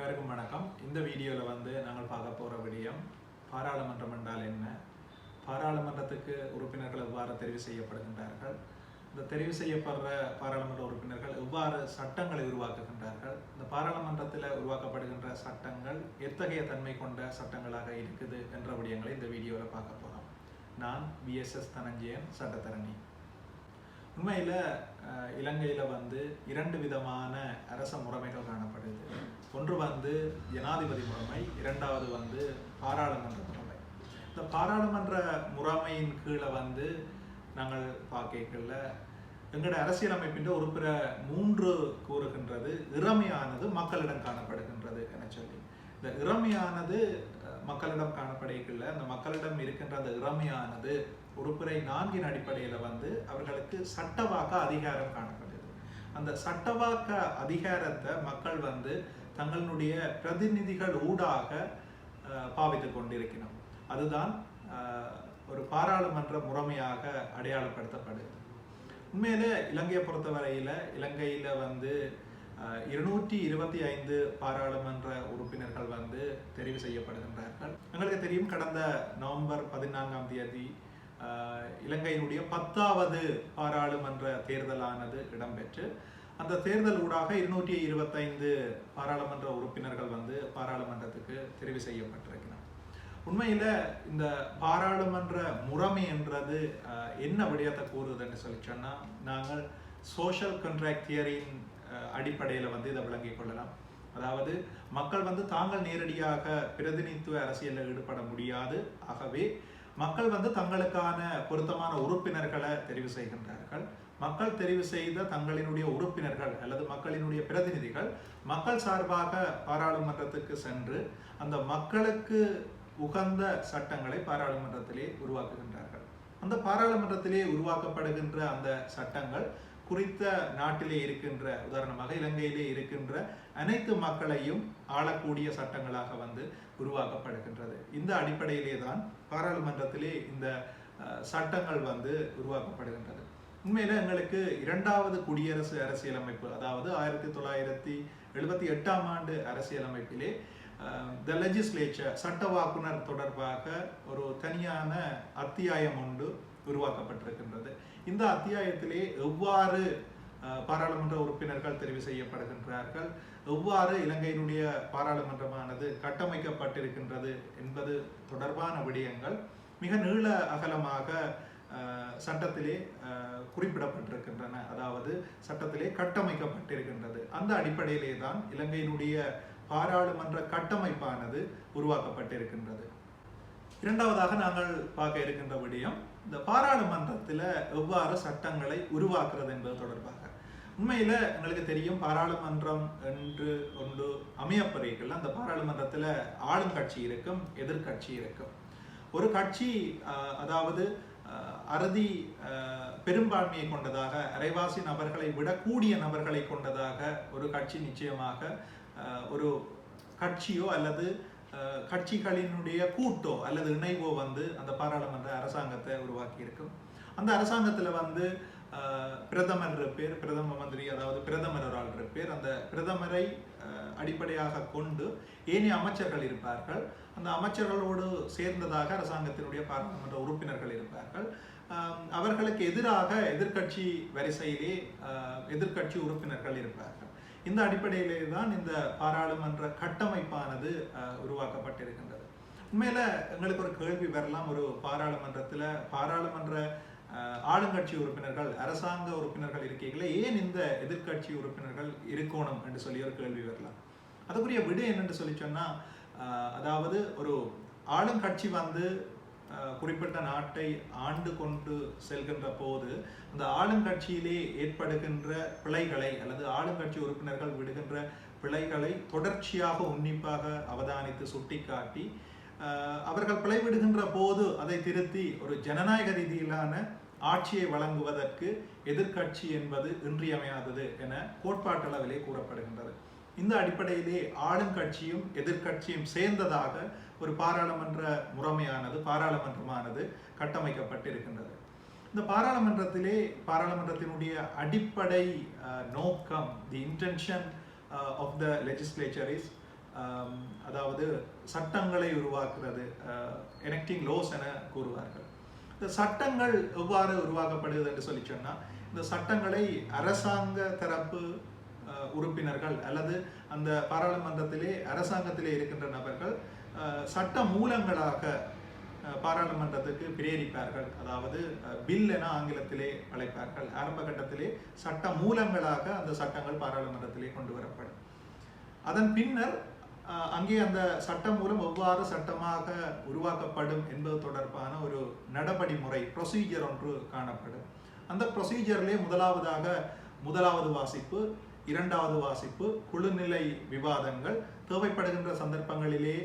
அனைவருக்கும் வணக்கம். இந்த வீடியோவில் நாங்கள் பார்க்க போகிற விடயம் பாராளுமன்றம் என்றால் என்ன, பாராளுமன்றத்துக்கு உறுப்பினர்கள் எவ்வாறு தெரிவு செய்யப்படுகின்றார்கள், இந்த தெரிவு செய்யப்படுற பாராளுமன்ற உறுப்பினர்கள் எவ்வாறு சட்டங்களை உருவாக்குகின்றார்கள், இந்த பாராளுமன்றத்தில் உருவாக்கப்படுகின்ற சட்டங்கள் எத்தகைய தன்மை கொண்ட சட்டங்களாக இருக்குது என்ற விடயங்களை இந்த வீடியோவில் பார்க்க போகிறோம். நான் VSS தனஞ்சயன், சட்டத்தரணி. உண்மையில் இலங்கையில் இரண்டு விதமான அரச முறைமைகள் காணப்படுது. ஒன்று ஜனாதிபதி முறைமை, இரண்டாவது பாராளுமன்ற முறைமை. இந்த பாராளுமன்ற முறைமையின் கீழே நாங்கள் பார்க்கல எங்களோட அரசியலமைப்பின் உறுப்பின 3 கூறுகின்றது இறமையானது மக்களிடம் காணப்படுகின்றது என சொல்லி. இந்த இறமையானது மக்களிடம் காணப்படையல அந்த மக்களிடம் இருக்கின்ற அந்த இறமையானது உறுப்பினை 4 அடிப்படையில் அவர்களுக்கு சட்டவாக்க அதிகாரம் காணப்படுது. அந்த சட்டவாக்க அதிகாரத்தை மக்கள் தங்களுடைய பிரதிநிதிகள் ஊடாக பாவித்து கொண்டிருக்கணும். அதுதான் ஒரு பாராளுமன்ற முறைமையாக அடையாளப்படுத்தப்படுது. உண்மையிலே இலங்கையை பொறுத்தவரையில் இலங்கையில் 225 பாராளுமன்ற உறுப்பினர்கள் தெரிவு செய்யப்படுகின்றார்கள். எங்களுக்கு தெரியும், கடந்த நவம்பர் 14ஆம் தேதி இலங்கையினுடைய 10வது பாராளுமன்ற தேர்தலானது இடம்பெற்று அந்த தேர்தல் ஊடாக 225 பாராளுமன்ற உறுப்பினர்கள் பாராளுமன்றத்துக்கு தெரிவு செய்யப்பட்டிருக்கிறார். உண்மையில இந்த பாராளுமன்ற முறைமை என்றது என்ன விடயத்தை கூறுதுன்னு சொல்லி சொன்னா, நாங்கள் சோஷியல் கான்ட்ராக்ட் தியரியின் அடிப்படையில் இதை விளங்கிக் கொள்ளலாம். அதாவது மக்கள் தாங்கள் நேரடியாக பிரதிநிதித்துவ அரசியலில் ஈடுபட முடியாது. ஆகவே மக்கள் தங்களுக்கான பொருத்தமான உறுப்பினர்களை தெரிவு செய்கின்றார்கள். மக்கள் தெரிவு செய்த தங்களினுடைய உறுப்பினர்கள் அல்லது மக்களினுடைய பிரதிநிதிகள் மக்கள் சார்பாக பாராளுமன்றத்துக்கு சென்று அந்த மக்களுக்கு உகந்த சட்டங்களை பாராளுமன்றத்திலே உருவாக்குகின்றார்கள். அந்த பாராளுமன்றத்திலே உருவாக்கப்படுகின்ற அந்த சட்டங்கள் குறித்த நாட்டிலே இருக்கின்ற, உதாரணமாக இலங்கையிலே இருக்கின்ற அனைத்து மக்களையும் ஆளக்கூடிய சட்டங்களாக உருவாக்கப்படுகின்றது. இந்த அடிப்படையிலே தான் பாராளுமன்றத்திலே இந்த சட்டங்கள் உருவாக்கப்படுகின்றது. உண்மையில எங்களுக்கு 2வது குடியரசு அரசியலமைப்பு, அதாவது 1978ஆம் ஆண்டு அரசியலமைப்பிலே த லெஜிஸ்லேச்சர் சட்டவாக்குனர் தொடர்பாக ஒரு தனியான அத்தியாயம் ஒன்று உருவாக்கப்பட்டிருக்கின்றது. இந்த அத்தியாயத்திலே எவ்வாறு பாராளுமன்ற உறுப்பினர்கள் தெரிவு செய்யப்படுகின்றார்கள், எவ்வாறு இலங்கையினுடைய பாராளுமன்றமானது கட்டமைக்கப்பட்டிருக்கின்றது என்பது தொடர்பான விடயங்கள் மிக நீள அகலமாக சட்டத்திலே குறிப்பிடப்பட்டிருக்கின்றன. அதாவது சட்டத்திலே கட்டமைக்கப்பட்டிருக்கின்றது. அந்த அடிப்படையிலே தான் இலங்கையினுடைய பாராளுமன்ற கட்டமைப்பானது உருவாக்கப்பட்டிருக்கின்றது. இரண்டாவதாக நாங்கள் பார்க்க இருக்கின்ற விடயம் இந்த பாராளுமன்றத்தில் எவ்வாறு சட்டங்களை உருவாக்குறது என்பது தொடர்பாக. உண்மையில எங்களுக்கு தெரியும், பாராளுமன்றம் என்று ஒன்று அமையப்பறைகள் அந்த பாராளுமன்றத்தில் ஆளுங்கட்சி இருக்கும், எதிர்கட்சி இருக்கும். ஒரு கட்சி அதாவது அறுதி பெரும்பான்மையை கொண்டதாக, அரைவாசி நபர்களை விடக்கூடிய நபர்களை கொண்டதாக ஒரு கட்சி நிச்சயமாக ஒரு கட்சியோ அல்லது கட்சிகளினுடைய கூட்டோ அல்லது இணைவோ அந்த பாராளுமன்ற அரசாங்கத்தை உருவாக்கி இருக்கும். அந்த அரசாங்கத்தில் பிரதமர் இருப்பேர், பிரதம மந்திரி, அதாவது பிரதமர் ஒரு ஆள் இருப்பேர். அந்த பிரதமரை அடிப்படையாக கொண்டு ஏனைய அமைச்சர்கள் இருப்பார்கள். அந்த அமைச்சர்களோடு சேர்ந்ததாக அரசாங்கத்தினுடைய பாராளுமன்ற உறுப்பினர்கள் இருப்பார்கள். அவர்களுக்கு எதிராக எதிர்கட்சி வரிசையிலே எதிர்கட்சி உறுப்பினர்கள் இருப்பார்கள். இந்த அடிப்படையிலே தான் இந்த பாராளுமன்ற கட்டமைப்பானது உருவாக்கப்பட்டிருக்கின்றது. உண்மையில எங்களுக்கு ஒரு கேள்வி வரலாம், ஒரு பாராளுமன்ற ஆளுங்கட்சி உறுப்பினர்கள், அரசாங்க உறுப்பினர்கள் இருக்கீங்களே, ஏன் இந்த எதிர்கட்சி உறுப்பினர்கள் இருக்கணும் என்று சொல்லி ஒரு கேள்வி வரலாம். அதுக்குரிய விடை என்னென்று சொல்லி சொன்னா, அதாவது ஒரு ஆளுங்கட்சி குறிப்பிட்ட நாட்டை ஆண்டு கொண்டு செல்கின்ற போது அந்த ஆளுங்கட்சியிலே ஏற்படுகின்ற பிழைகளை அல்லது ஆளுங்கட்சி உறுப்பினர்கள் விடுகின்ற பிழைகளை தொடர்ச்சியாக உன்னிப்பாக அவதானித்து சுட்டிக்காட்டி அவர்கள் பிழை விடுகின்ற போது அதை திருத்தி ஒரு ஜனநாயக ரீதியிலான ஆட்சியை வழங்குவதற்கு எதிர்கட்சி என்பது இன்றியமையாதது என கோட்பாட்டளவிலே கூறப்படுகின்றது. இந்த அடிப்படையிலே ஆளுங்கட்சியும் எதிர்கட்சியும் சேர்ந்ததாக ஒரு பாராளுமன்றமானது கட்டமைக்கப்பட்டிருக்கின்றது. இந்த பாராளுமன்றத்தினுடைய அடிப்படை நோக்கம், the intention of the legislature is அதாவது சட்டங்களை உருவாக்குறது, எனக்டிங் லோஸ் என கூறுவார்கள். இந்த சட்டங்கள் எவ்வாறு உருவாக்கப்படுகிறது என்று சொல்லி சொன்னால், இந்த சட்டங்களை அரசாங்க தரப்பு உறுப்பினர்கள் அல்லது அந்த பாராளுமன்றத்திலே அரசாங்கத்திலே இருக்கின்ற நபர்கள் சட்ட மூலங்களாக பாராளுமன்றத்துக்கு பிரேரிப்பார்கள். அதாவது பில் என ஆங்கிலத்திலே அழைப்பார்கள். ஆரம்ப கட்டத்திலே சட்ட மூலங்களாக அந்த சட்டங்கள் பாராளுமன்றத்திலே கொண்டு வரப்படும். அதன் பின்னர் அங்கே அந்த சட்டம் மூலம் எவ்வாறு சட்டமாக உருவாக்கப்படும் என்பது தொடர்பான ஒரு நடபடிமுறை ப்ரொசீஜர் ஒன்று காணப்படும். அந்த ப்ரொசீஜர்லே முதலாவது வாசிப்பு, இரண்டாவது வாசிப்பு, குழுநிலை விவாதங்கள், தேவைப்படுகின்ற சந்தர்ப்பங்களிலே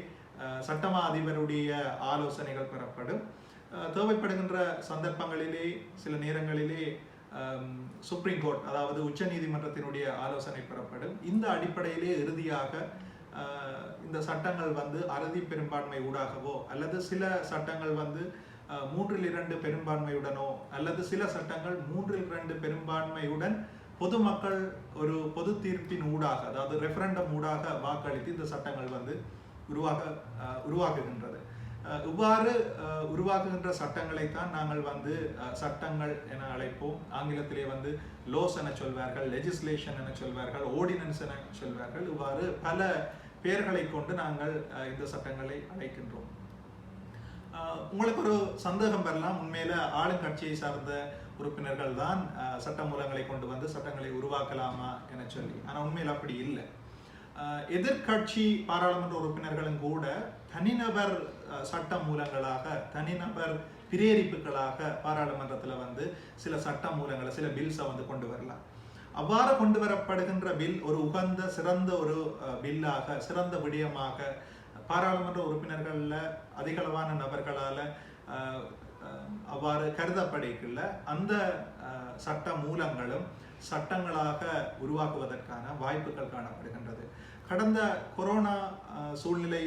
சட்டமா அதிபருடைய ஆலோசனைகள் பெறப்படும். தேவைப்படுகின்ற சந்தர்ப்பங்களிலே சில நேரங்களிலே சுப்ரீம் கோர்ட் அதாவது உச்ச நீதிமன்றத்தினுடைய ஆலோசனை பெறப்படும். இந்த அடிப்படையிலே இறுதியாக இந்த சட்டங்கள் அறுதி பெரும்பான்மை ஊடாகவோ அல்லது சில சட்டங்கள் 3/2 பெரும்பான்மையுடனோ அல்லது சில சட்டங்கள் 3/2 பெரும்பான்மையுடன் பொதுமக்கள் ஒரு பொது தீர்ப்பின் ஊடாக அதாவது ரெஃபரண்டம் ஊடாக வாக்களித்து இந்த சட்டங்கள் உருவாக்குகின்றது. இவ்வாறு உருவாக்குகின்ற சட்டங்களைத்தான் நாங்கள் சட்டங்கள் என அழைப்போம். ஆங்கிலத்திலே லோஸ் என சொல்வார்கள், லெஜிஸ்லேஷன் என சொல்வார்கள், ஆர்டினன்ஸ் என சொல்வார்கள். இவ்வாறு பல பெயர்களை கொண்டு நாங்கள் இந்த சட்டங்களை அழைக்கின்றோம். உங்களுக்கு ஒரு சந்தேகம் வரலாம், உண்மையில ஆளுங்கட்சியை சார்ந்த உறுப்பினர்கள் தான் சட்ட மூலங்களை கொண்டு சட்டங்களை உருவாக்கலாமா என சொல்லி. ஆனால் உண்மையில் அப்படி இல்லை. எதிர்கட்சி பாராளுமன்ற உறுப்பினர்களும் கூட தனிநபர் சட்ட மூலங்களாக, தனிநபர் பிரேரிப்புகளாக பாராளுமன்றத்தில் சில சட்ட மூலங்களை, சில பில்ஸை கொண்டு வரலாம். அவ்வாறு கொண்டு வரப்படுகின்ற பில் ஒரு உகந்த சிறந்த ஒரு பில்லாக, சிறந்த விடயமாக பாராளுமன்ற உறுப்பினர்களில் அதிகளவான நபர்களால் அவ்வாறு கருதப்படைக்குள்ள அந்த சட்ட மூலங்களும் சட்டங்களாக உருவாக்குவதற்கான வாய்ப்புகள் காணப்படுகின்றது. கடந்த கொரோனா சூழ்நிலை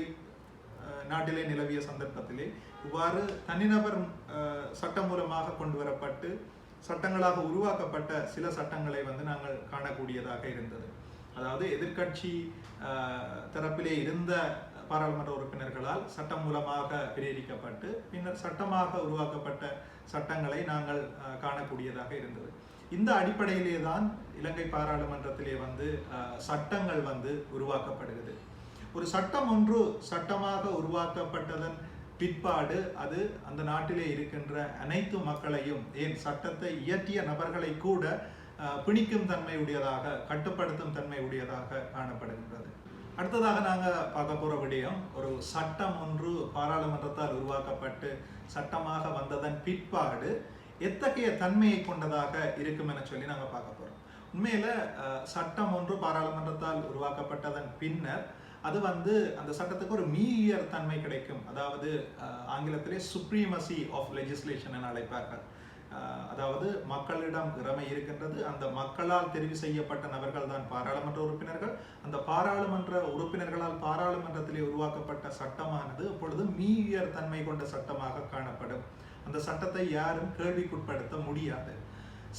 நாட்டிலே நிலவிய சந்தர்ப்பத்திலே இவ்வாறு தனிநபர் சட்ட மூலமாக கொண்டு வரப்பட்டு சட்டங்களாக உருவாக்கப்பட்ட சில சட்டங்களை நாங்கள் காணக்கூடியதாக இருந்தது. அதாவது எதிர்கட்சி தரப்பிலே இருந்த பாராளுமன்ற உறுப்பினர்களால் சட்டம் மூலமாக பிரேரிக்கப்பட்டு பின்னர் சட்டமாக உருவாக்கப்பட்ட சட்டங்களை நாங்கள் காணக்கூடியதாக இருந்தது. இந்த அடிப்படையிலே தான் இலங்கை பாராளுமன்றத்திலே சட்டங்கள் உருவாக்கப்படுகிறது. ஒரு சட்டம் ஒன்று சட்டமாக உருவாக்கப்பட்டதன் பிற்பாடு அது அந்த நாட்டிலே இருக்கின்ற அனைத்து மக்களையும், ஏன் சட்டத்தை இயற்றிய நபர்களை கூட பிணிக்கும் தன்மை உடையதாக, கட்டுப்படுத்தும் தன்மை உடையதாக காணப்படுகின்றது. அடுத்ததாக நாங்கள் பார்க்க போகிற விடயம், ஒரு சட்டம் ஒன்று பாராளுமன்றத்தால் உருவாக்கப்பட்டு சட்டமாக வந்ததன் பிற்பாடு எத்தகைய தன்மையை கொண்டதாக இருக்கும் என சொல்லி நாங்கள் பார்க்க போகிறோம். உண்மையில் சட்டம் ஒன்று பாராளுமன்றத்தால் உருவாக்கப்பட்டதன் பின்னர் அது அந்த சட்டத்துக்கு ஒரு மீறியர் தன்மை கிடைக்கும். அதாவது ஆங்கிலத்திலே சுப்ரீமசி ஆஃப் லெஜிஸ்லேஷன் என அழைப்பார்கள். அதாவது மக்களிடம் திறமை இருக்கின்றது, அந்த மக்களால் தெரிவு செய்யப்பட்ட நபர்கள் தான் பாராளுமன்ற உறுப்பினர்கள். அந்த பாராளுமன்ற உறுப்பினர்களால் பாராளுமன்றத்திலே உருவாக்கப்பட்ட சட்டமானது இப்பொழுது மீறியர் தன்மை கொண்ட சட்டமாக காணப்படும். அந்த சட்டத்தை யாரும் கேள்விக்குட்படுத்த முடியாது.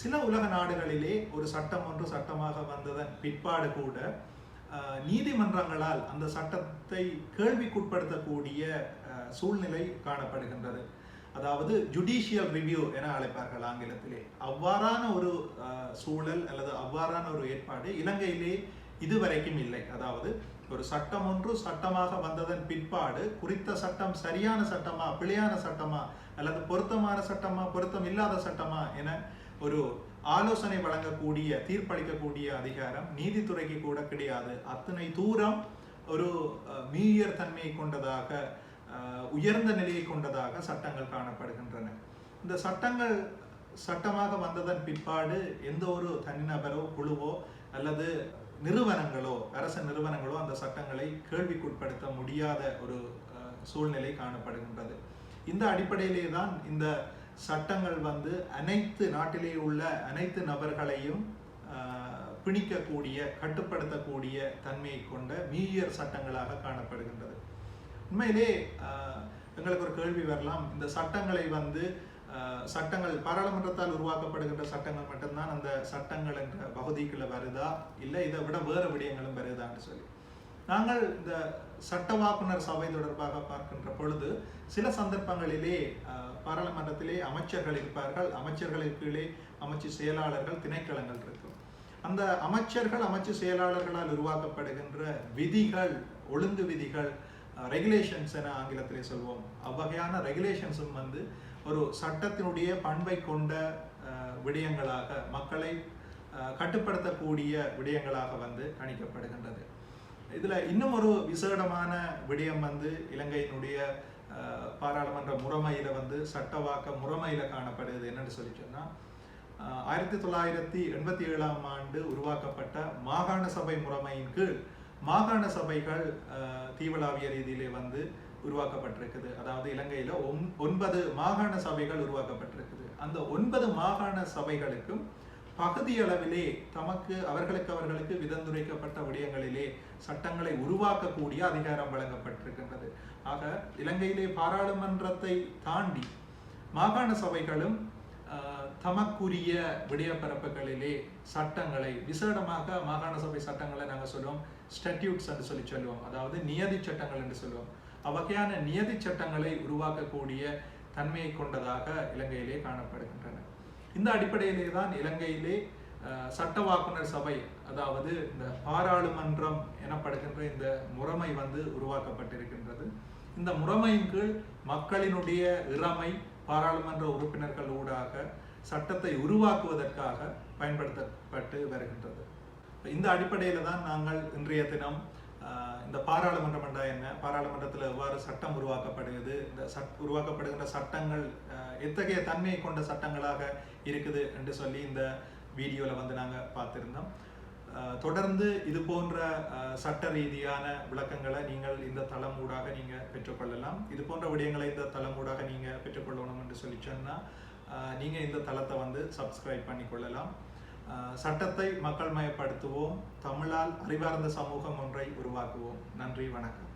சில உலக நாடுகளிலே ஒரு சட்டம் ஒன்று சட்டமாக வந்ததன் பிற்பாடு கூட நீதிமன்றங்களால் அந்த சட்டத்தை கேள்விக்குட்படுத்தக்கூடிய சூழ்நிலை காணப்படுகின்றது. அதாவது ஜுடிஷியல் ரிவ்யூ என அழைப்பார்கள் ஆங்கிலத்திலே. அவ்வாறான ஒரு சூழல் அல்லது அவ்வாறான ஒரு ஏற்பாடு இலங்கையிலே இதுவரைக்கும் இல்லை. அதாவது ஒரு சட்டம் ஒன்று சட்டமாக வந்ததன் பிற்பாடு குறித்த சட்டம் சரியான சட்டமா, பிழையான சட்டமா, அல்லது பொருத்தமான சட்டமா, பொருத்தம் இல்லாத சட்டமா என ஒரு ஆலோசனை வழங்கக்கூடிய, தீர்ப்பளிக்கக்கூடிய அதிகாரம் நீதித்துறைக்கு கூட கிடையாது. அத்தனை தூரம் ஒரு மீறியர் தன்மையை கொண்டதாக, உயர்ந்த நிலையை கொண்டதாக சட்டங்கள் காணப்படுகின்றன. இந்த சட்டங்கள் சட்டமாக வந்ததன் பிற்பாடு எந்த ஒரு தனிநபரோ குழுவோ அல்லது நிறுவனங்களோ, அரச நிறுவனங்களோ அந்த சட்டங்களை கேள்விக்குட்படுத்த முடியாத ஒரு சூழ்நிலை காணப்படுகின்றது. இந்த அடிப்படையிலே தான் இந்த சட்டங்கள் அனைத்து நாட்டிலே உள்ள அனைத்து நபர்களையும் பிணிக்கக்கூடிய, கட்டுப்படுத்தக்கூடிய தன்மையை கொண்ட மீறியர் சட்டங்களாக காணப்படுகின்றது. உண்மையிலே எங்களுக்கு ஒரு கேள்வி வரலாம், இந்த சட்டங்களை சட்டங்கள் பாராளுமன்றத்தால் உருவாக்கப்படுகின்ற சட்டங்கள் மட்டும்தான் அந்த சட்டங்கள் என்ற பகுதிக்குள்ள வருதா, இல்லை இதை விட வேறு விடயங்களும் வருதான்னு சொல்லி. நாங்கள் இந்த சட்டவாக்குனர் சபை தொடர்பாக பார்க்கின்ற பொழுது சில சந்தர்ப்பங்களிலே பாராளுமன்றத்திலே அமைச்சர்கள் இருப்பார்கள், அமைச்சர்களுக்கு கீழே அமைச்சு செயலாளர்கள், திணைக்களங்கள் இருக்கும். அந்த அமைச்சர்கள், அமைச்சு செயலாளர்களால் உருவாக்கப்படுகின்ற விதிகள், ஒழுங்கு விதிகள், ரெகுலேஷன்ஸ் என ஆங்கிலத்திலே சொல்வோம், அவ்வகையான ரெகுலேஷன்ஸும் வந்து ஒரு சட்டத்தினுடைய பண்பை கொண்ட விடயங்களாக, மக்களை கட்டுப்படுத்தக்கூடிய விடயங்களாக வந்து கணிக்கப்படுகின்றது. இதுல இன்னும் ஒரு விசேடமான விடயம் வந்து இலங்கையினுடைய பாராளுமன்ற முறைமையில வந்து சட்டவாக்க முறைமையில காணப்படுது. என்னன்னு சொல்லி சொன்னா 1987ஆம் ஆண்டு உருவாக்கப்பட்ட மாகாண சபை முறைமையின் கீழ் மாகாண சபைகள் தீவளாவிய ரீதியிலே வந்து உருவாக்கப்பட்டிருக்குது. அதாவது இலங்கையில 9 மாகாண சபைகள் உருவாக்கப்பட்டிருக்குது. அந்த 9 மாகாண சபைகளுக்கும் பகுதி அளவிலே அவர்களுக்கு விதந்துரைக்கப்பட்ட விடயங்களிலே சட்டங்களை உருவாக்கக்கூடிய அதிகாரம் வழங்கப்பட்டிருக்கின்றது. ஆக இலங்கையிலே பாராளுமன்றத்தை தாண்டி மாகாண சபைகளும் தமக்குரிய விடயப்பரப்புகளிலே சட்டங்களை, விசேடமாக மாகாண சபை சட்டங்களை நாங்கள் சொல்லுவோம் ஸ்டாட்யூட்ஸ் என்று சொல்லுவோம், அதாவது நியதி சட்டங்கள் என்று சொல்லுவோம். அவ்வகையான நியதி சட்டங்களை உருவாக்கக்கூடிய தன்மையை கொண்டதாக இலங்கையிலே காணப்படுகின்றன. இந்த அடிப்படையிலே தான் இலங்கையிலே சட்டவாக்குனர் சபை, அதாவது இந்த பாராளுமன்றம் எனப்படுகின்ற இந்த முறைமை வந்து உருவாக்கப்பட்டிருக்கின்றது. இந்த முறைமையின் கீழ் மக்களினுடைய இறமை பாராளுமன்ற உறுப்பினர்கள் ஊடாக சட்டத்தை உருவாக்குவதற்காக பயன்படுத்தப்பட்டு வருகின்றது. இந்த அடிப்படையில தான் நாங்கள் இன்றைய தினம் இந்த பாராளுமன்றம் என்றா என்ன, பாராளுமன்றத்தில் எவ்வாறு சட்டம் உருவாக்கப்படுகிறது, இந்த உருவாக்கப்படுகின்ற சட்டங்கள் எத்தகைய தன்மையை கொண்ட சட்டங்களாக இருக்குது என்று சொல்லி இந்த வீடியோவில் வந்து நாங்கள் பார்த்துருந்தோம். தொடர்ந்து இது போன்ற சட்ட ரீதியான விளக்கங்களை நீங்கள் இந்த தளம் ஊடாக நீங்கள் பெற்றுக்கொள்ளலாம். இது போன்ற விடயங்களை இந்த தளம் ஊடாக நீங்கள் பெற்றுக்கொள்ளணும் என்று சொல்லி சொன்னால் நீங்கள் இந்த தளத்தை வந்து சப்ஸ்கிரைப் பண்ணிக்கொள்ளலாம். சட்டத்தை மக்கள் மயப்படுத்துவோம், தமிழால் அறிவார்ந்த சமூகம் ஒன்றை உருவாக்குவோம். நன்றி, வணக்கம்.